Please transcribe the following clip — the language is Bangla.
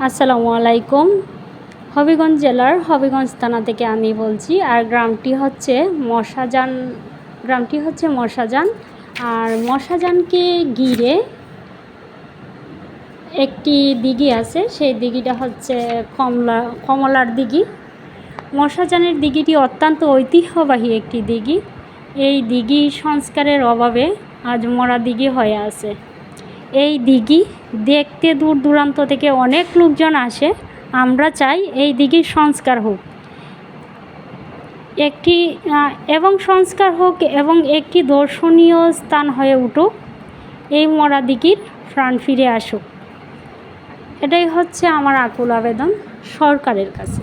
আসসালামু আলাইকুম। হবিগঞ্জ জেলার হবিগঞ্জ থানা থেকে আমি বলছি। আর গ্রামটি হচ্ছে মশাজান। আর মশাজানকে ঘিরে একটি দিঘি আছে, সেই দিঘিটা হচ্ছে কমলার দিঘি। মশাজানের দিঘিটি অত্যন্ত ঐতিহ্যবাহী একটি দিঘি। এই দিঘি সংস্কারের অভাবে আজ মরা দিঘি হয়ে আছে। এই দিঘি দেখতে দূর দূরান্ত থেকে অনেক লোকজন আসে। আমরা চাই এই দিঘির সংস্কার হোক এবং একটি দর্শনীয় স্থান হয়ে উঠুক। এই মরা দিঘির প্রাণ ফিরে আসুক, এটাই হচ্ছে আমার আকুল আবেদন সরকারের কাছে।